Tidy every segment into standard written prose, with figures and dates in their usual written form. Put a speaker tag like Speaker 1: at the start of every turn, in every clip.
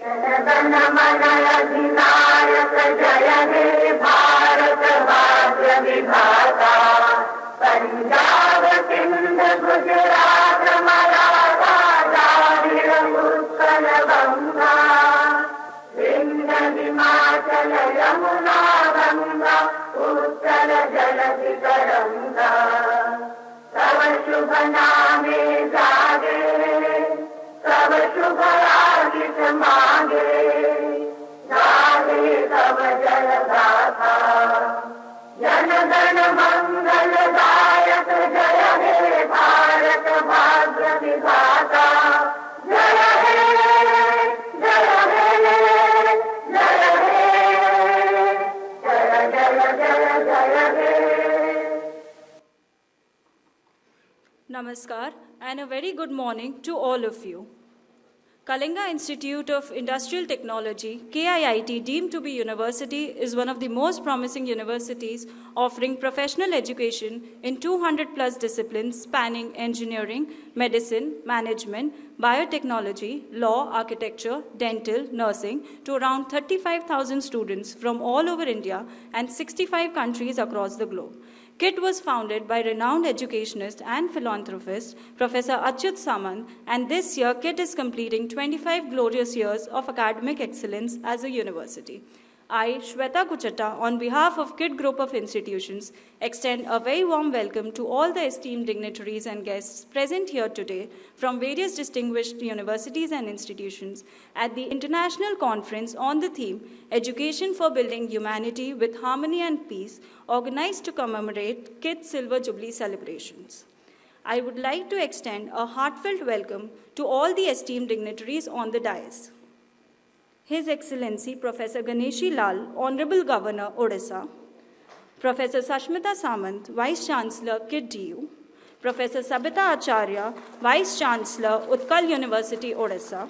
Speaker 1: जन मन अधिनायक जय हे भारत भाग्य विधाता पंजाब सिंध गुजरात मराठा द्राविड़ उत्कल गंगा विंध्य हिमाचल यमुना गंगा उत्कल जलधि तरंगा तव शुभ नामे जागे तव शुभ आशिष मांगे गाहे तव जय गाथा जन गण मंगलदायक जय हे भारत भाग्य विधाता जय हे जय हे जय हे जय जय जय जय हे.
Speaker 2: Namaskar and a very good morning to all of you. Kalinga Institute of Industrial Technology, KIIT, deemed to be university, is one of the most promising universities offering professional education in 200 plus disciplines spanning engineering, medicine, management, biotechnology, law, architecture, dental, nursing to around 35,000 students from all over India and 65 countries across the globe. KIIT was founded by renowned educationist and philanthropist Professor Achyut Samant, and this year KIIT is completing 25 glorious years of academic excellence as a university. I, Shweta Kuchata, on behalf of KIIT Group of Institutions, extend a very warm welcome to all the esteemed dignitaries and guests present here today from various distinguished universities and institutions at the International Conference on the theme Education for Building Humanity with Harmony and Peace, organized to commemorate KIIT Silver Jubilee celebrations. I would like to extend a heartfelt welcome to all the esteemed dignitaries on the dais. His Excellency Professor Ganeshi Lal, Hon'ble Governor of Odisha, Professor Sasmita Samanta, Vice-Chancellor KIIT-DU, Professor Sabita Acharya, Vice-Chancellor Utkal University Odisha,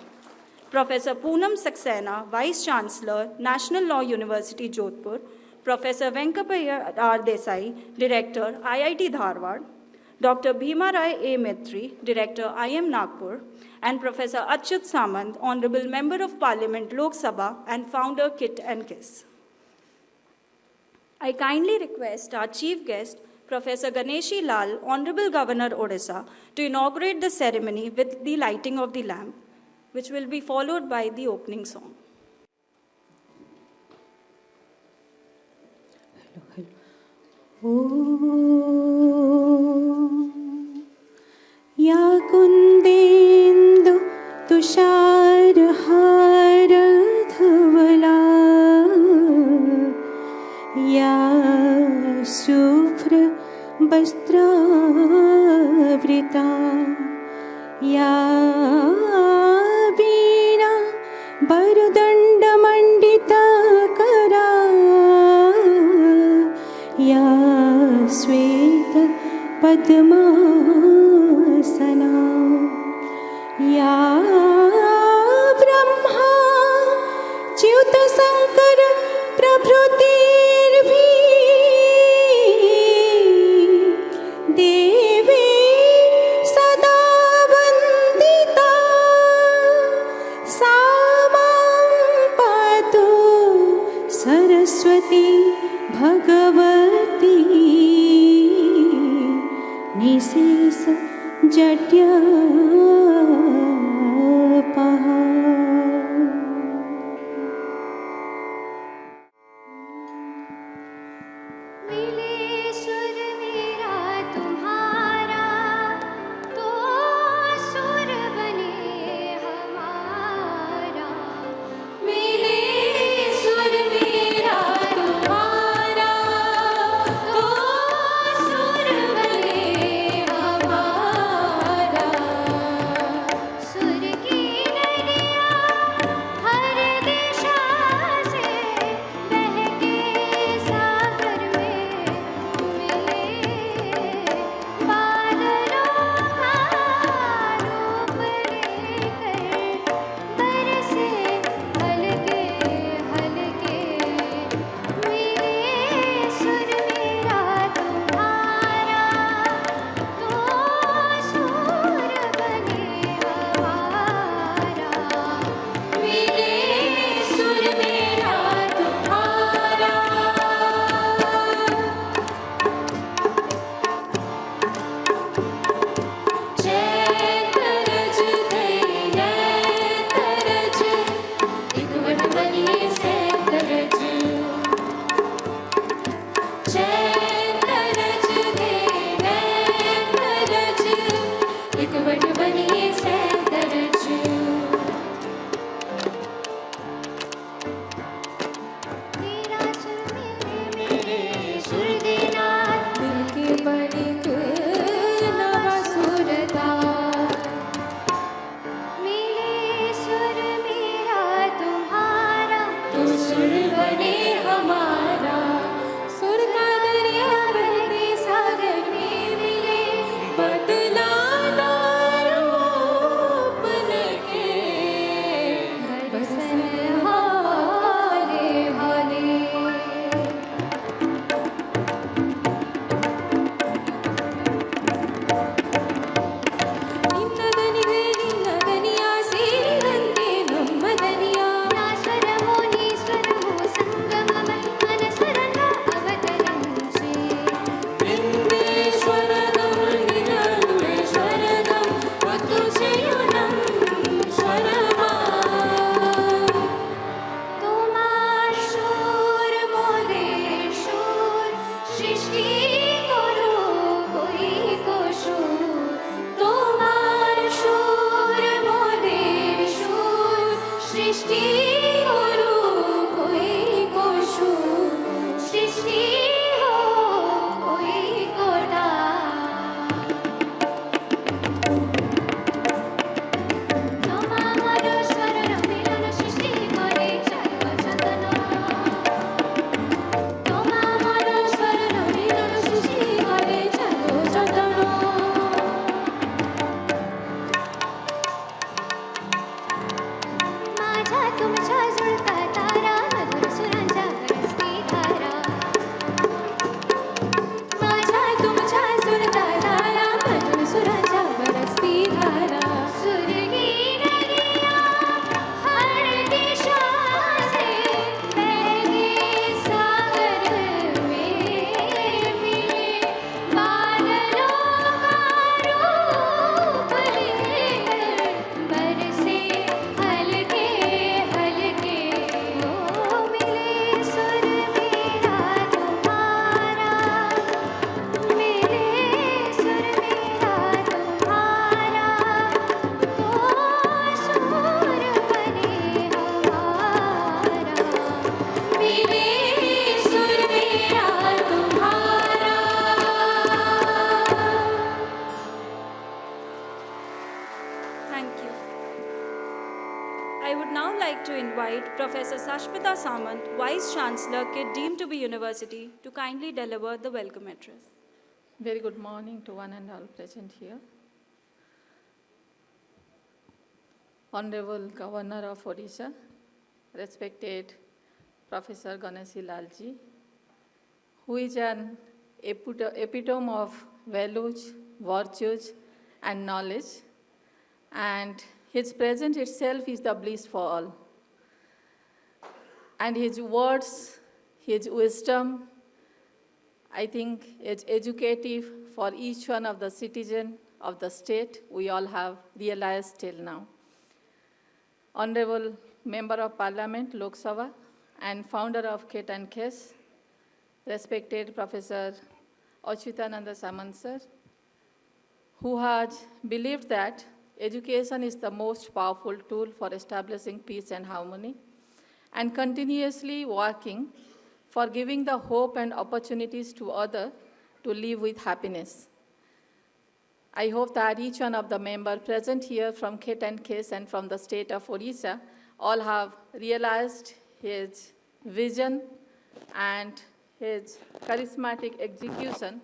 Speaker 2: Professor Poonam Saxena, Vice-Chancellor National Law University Jodhpur, Professor Venkapaya R. Desai, Director IIT Dharwad, Dr. Bhima Rai A. Mitri, Director IM Nagpur, and Professor Achyut Samant, Honorable Member of Parliament Lok Sabha and founder KIIT and KISS. I kindly request our Chief Guest, Professor Ganeshi Lal, Honorable Governor of Odisha, to inaugurate the ceremony with the lighting of the lamp, which will be followed by the opening song.
Speaker 3: या कुन्देन्दु तुषारहार धवला या शुभ्र वस्त्रावृता या वीणा वरदण्डमण्डिता करा या श्वेत पद्मासना या ब्रह्मा च्युत शंकर प्रभृतिर्भि देवी सदा वन्दिता सा मां पातु सरस्वती भगवती निशेष जड्यापहा.
Speaker 1: सुर की नदी
Speaker 2: like to invite Professor Sasmita Samanta, Vice-Chancellor, KIIT-DU to be University, to kindly deliver the welcome address.
Speaker 4: Very good morning to one and all present here. Hon'ble Governor of Odisha, respected Professor Ganeshi Lal ji, who is an epitome of values, virtues, and knowledge, and his presence itself is the bliss for all. And his words, his wisdom, I think is educative for each one of the citizens of the state we all have realized till now. Honorable Member of Parliament, Lok Sabha, and founder of KIIT-DU, respected Professor Sasmita Samanta sir, who has believed that education is the most powerful tool for establishing peace and harmony, and continuously working for giving the hope and opportunities to others to live with happiness. I hope that each one of the members present here from KIIT-DU and from the state of Odisha all have realized his vision and his charismatic execution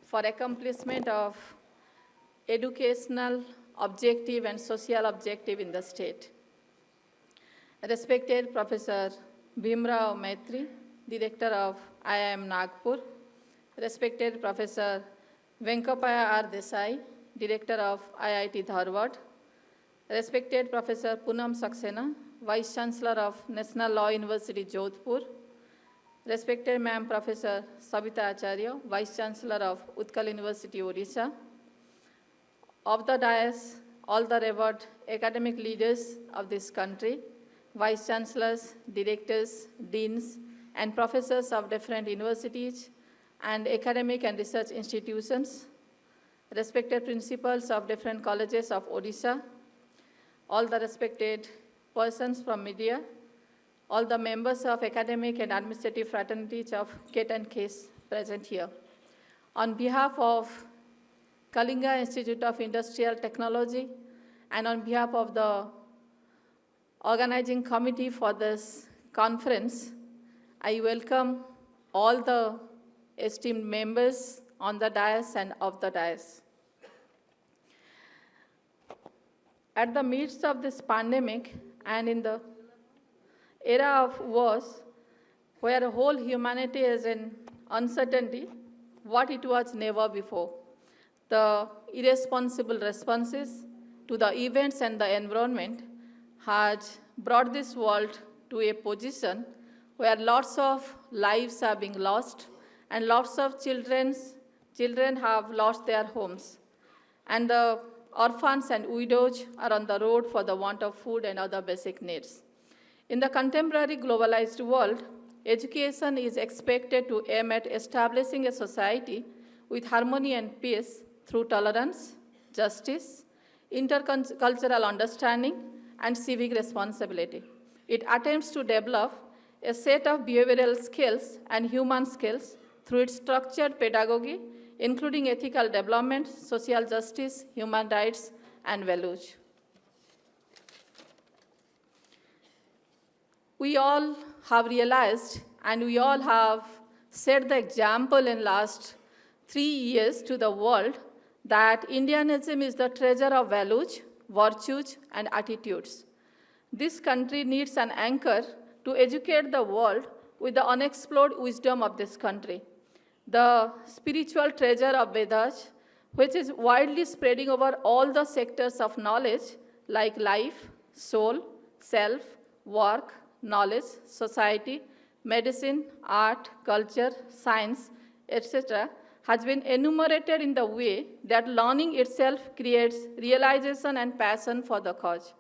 Speaker 4: for accomplishment of educational objective and social objective in the state. Respected Professor Bhimrao Maitri, Director of IIM Nagpur, respected Professor Venkapaya R. Desai, Director of IIT Dharwad, respected Professor Poonam Saxena, Vice-Chancellor of National Law University, Jodhpur, respected Ma'am Professor Savita Acharya, Vice-Chancellor of Utkal University, Odisha, of the dais, all the revered academic leaders of this country, Vice-Chancellors, Directors, Deans, and professors of different universities and academic and research institutions, respected principals of different colleges of Odisha, all the respected persons from media, all the members of academic and administrative fraternities of KIIT-DU present here. On behalf of Kalinga Institute of Industrial Technology and on behalf of the organizing committee for this conference, I welcome all the esteemed members on the dais and of the dais. At the midst of this pandemic and in the era of wars, where the whole humanity is in uncertainty, what it was never before, the irresponsible responses to the events and the environment has brought this world to a position where lots of lives are being lost and lots of children have lost their homes. And the orphans and widows are on the road for the want of food and other basic needs. In the contemporary globalized world, education is expected to aim at establishing a society with harmony and peace through tolerance, justice, intercultural understanding, and civic responsibility. It attempts to develop a set of behavioral skills and human skills through its structured pedagogy, including ethical development, social justice, human rights, and values. We all have realized and we all have set the example in last 3 years to the world that Indianism is the treasure of values, virtues, and attitudes. This country needs an anchor to educate the world with the unexplored wisdom of this country. The spiritual treasure of Vedas, which is widely spreading over all the sectors of knowledge like life, soul, self, work, knowledge, society, medicine, art, culture, science, etc., has been enumerated in the way that learning itself creates realization and passion for the cause.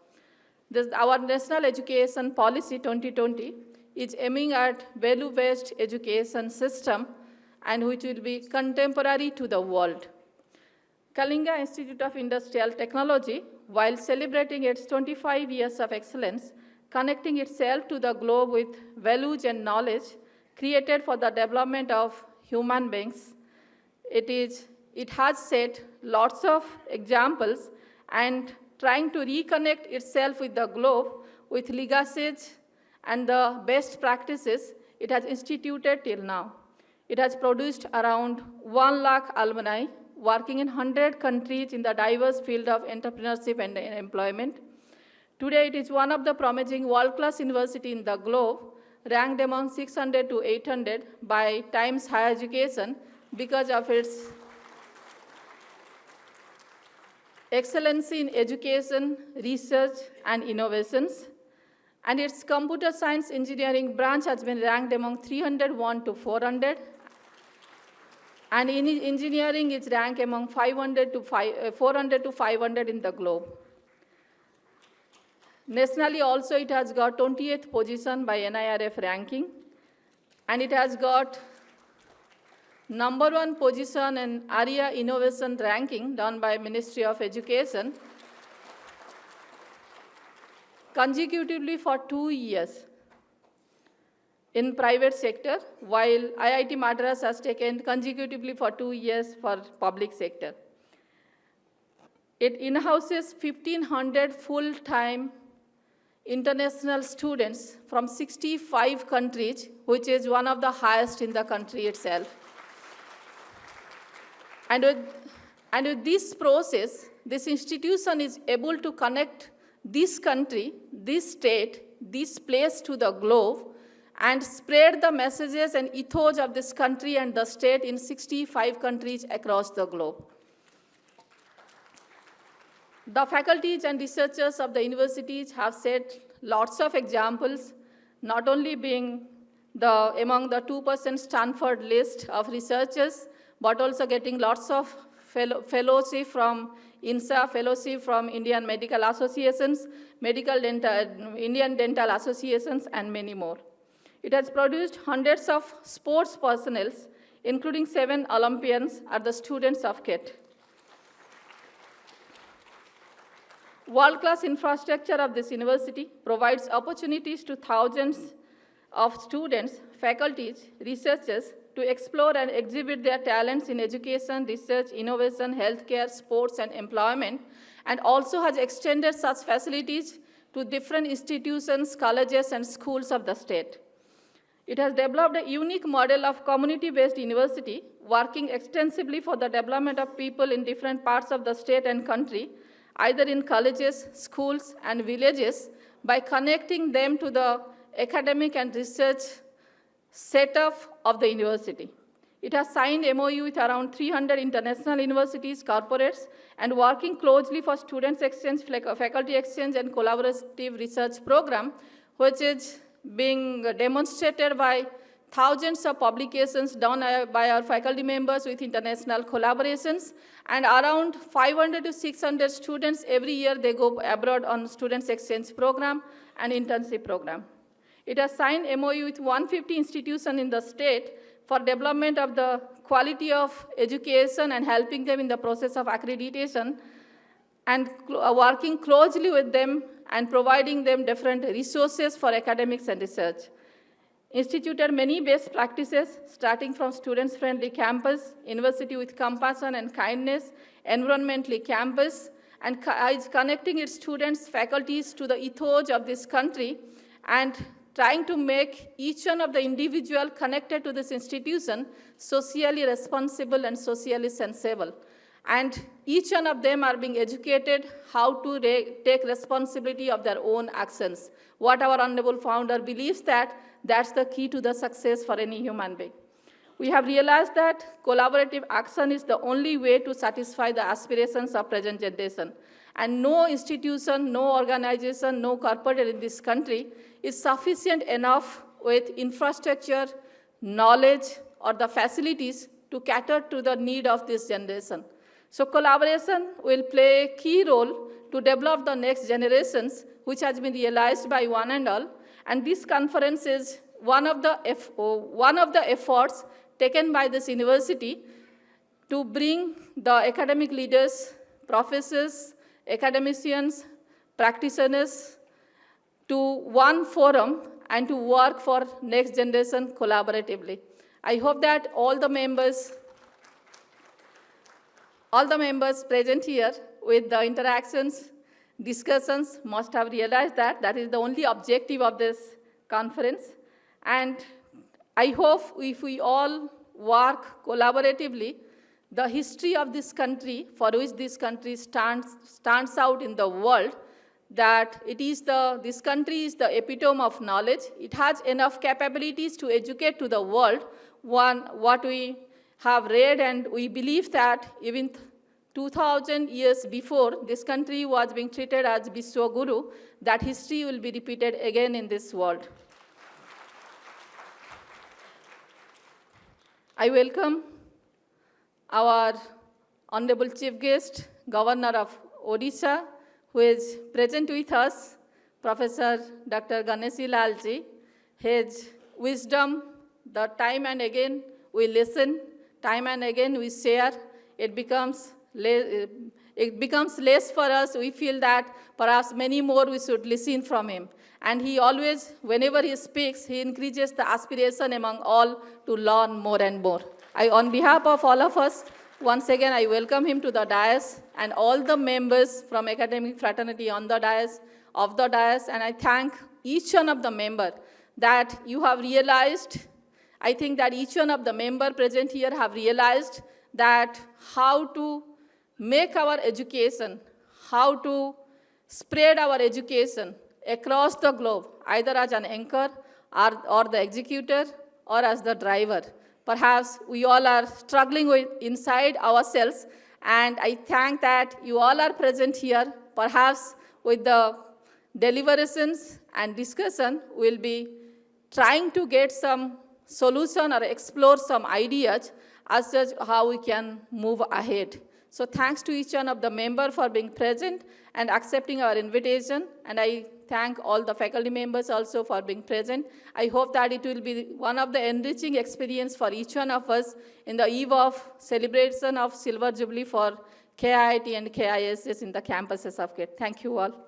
Speaker 4: Our National Education Policy 2020 is aiming at value-based education system and which will be contemporary to the world. Kalinga Institute of Industrial Technology, while celebrating its 25 years of excellence, connecting itself to the globe with values and knowledge created for the development of human beings, it has set lots of examples and trying to reconnect itself with the globe with legacies and the best practices it has instituted till now. It has produced around 1 lakh alumni working in 100 countries in the diverse field of entrepreneurship and employment. Today, it is one of the promising world-class universities in the globe, ranked among 600 to 800 by Times Higher Education because of its excellency in education, research, and innovations. And its computer science engineering branch has been ranked among 301 to 400. And in engineering, it's ranked among 400 to 500 in the globe. Nationally also, it has got 20th position by NIRF ranking, and it has got #1 position in area innovation ranking done by Ministry of Education consecutively for 2 years in private sector, while IIT Madras has taken consecutively for 2 years for public sector. It in-houses 1,500 full-time international students from 65 countries, which is one of the highest in the country itself. And with this process, this institution is able to connect this country, this state, this place to the globe, and spread the messages and ethos of this country and the state in 65 countries across the globe. The faculties and researchers of the universities have set lots of examples, not only being among the 2% Stanford list of researchers, but also getting lots of fellowship from INSA, fellowship from Indian Medical Associations, Indian Dental Associations, and many more. It has produced hundreds of sports personnel, including 7 Olympians, are the students of KIIT. World-class infrastructure of this university provides opportunities to thousands of students, faculties, researchers to explore and exhibit their talents in education, research, innovation, healthcare, sports, and employment, and also has extended such facilities to different institutions, colleges, and schools of the state. It has developed a unique model of community-based university, working extensively for the development of people in different parts of the state and country, either in colleges, schools, and villages, by connecting them to the academic and research setup of the university. It has signed MOU with around 300 international universities, corporates, and working closely for students exchange, faculty exchange, and collaborative research program, which is being demonstrated by thousands of publications done by our faculty members with international collaborations, and around 500 to 600 students every year, they go abroad on students exchange program and internship program. It has signed MOU with 150 institutions in the state for development of the quality of education and helping them in the process of accreditation, and working closely with them and providing them different resources for academics and research. Instituted many best practices, starting from students-friendly campus, university with compassion and kindness, environmentally campus, and is connecting its students, faculties to the ethos of this country, and trying to make each one of the individual connected to this institution socially responsible and socially sensible. And each one of them are being educated how to take responsibility of their own actions. What our honorable founder believes that's the key to the success for any human being. We have realized that collaborative action is the only way to satisfy the aspirations of present generation. And no institution, no organization, no corporate in this country is sufficient enough with infrastructure, knowledge, or the facilities to cater to the need of this generation. So collaboration will play a key role to develop the next generations, which has been realized by one and all. And this conference is one of the efforts taken by this university to bring the academic leaders, professors, academicians, practitioners to one forum and to work for next generation collaboratively. I hope that all the members present here with the interactions discussions must have realized that that is the only objective of this conference. And I hope if we all work collaboratively, the history of this country, for which this country stands out in the world, that this country is the epitome of knowledge. It has enough capabilities to educate to the world what we have read, and we believe that even 2000 years before this country was being treated as Vishwaguru, that history will be repeated again in this world. I welcome our Honorable Chief Guest, Governor of Odisha, who is present with us, Professor Dr. Ganeshi Lal ji. His wisdom, the time and again we listen, time and again we share, it becomes less for us. We feel that perhaps many more we should listen from him. And he always, whenever he speaks, he increases the aspiration among all to learn more and more. On behalf of all of us, once again, I welcome him to the dais and all the members from academic fraternity on the dais, and I thank each one of the member that you have realized. I think that each one of the member present here have realized that how to make our education, how to spread our education across the globe, either as an anchor or the executor or as the driver. Perhaps we all are struggling with inside ourselves, and I thank that you all are present here. Perhaps with the deliberations and discussion, we'll be trying to get some solution or explore some ideas as to how we can move ahead. So thanks to each one of the member for being present and accepting our invitation, and I thank all the faculty members also for being present. I hope that it will be one of the enriching experience for each one of us in the eve of celebration of Silver Jubilee for KIIT and KISS in the campuses of KIIT. Thank you all.